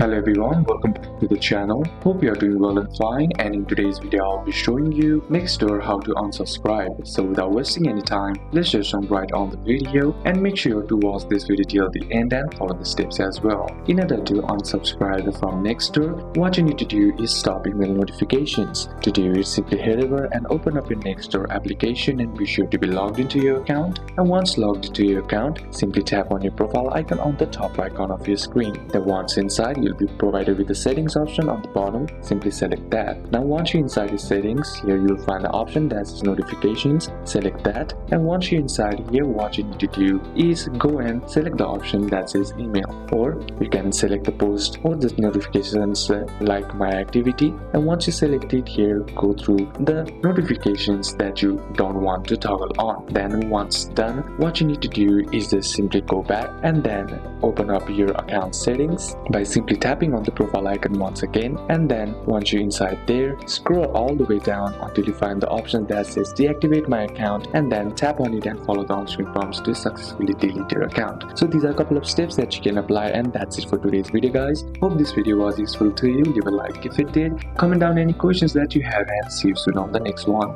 Hello everyone, welcome back to the channel. Hope you are doing well and fine, and in today's video I'll be showing you Nextdoor how to unsubscribe. So without wasting any time, let's just jump right on the video and make sure to watch this video till the end and follow the steps as well. In order to unsubscribe from Nextdoor, what you need to do is stop email notifications. To do it, simply head over and open up your Nextdoor application and be sure to be logged into your account. And once logged into your account, simply tap on your profile icon on the top right corner of your screen. Then once inside, you'll be provided with the settings option on the bottom. Simply select that. Now once you're inside the settings, here you'll find the option that says notifications. Select that, and once you're inside here, what you need to do is go and select the option that says email, or you can select the post or the notifications like my activity. And once you select it here, go through the notifications that you don't want to toggle on. Then once done, what you need to do is just simply go back and then open up your account settings by simply tapping on the profile icon once again, and then once you're inside there, scroll all the way down until you find the option that says deactivate my account, and then tap on it and follow the on-screen prompts to successfully delete your account. So these are a couple of steps that you can apply, and that's it for today's video guys. Hope this video was useful to you. Leave a like if it did, comment down any questions that you have, and see you soon on the next one.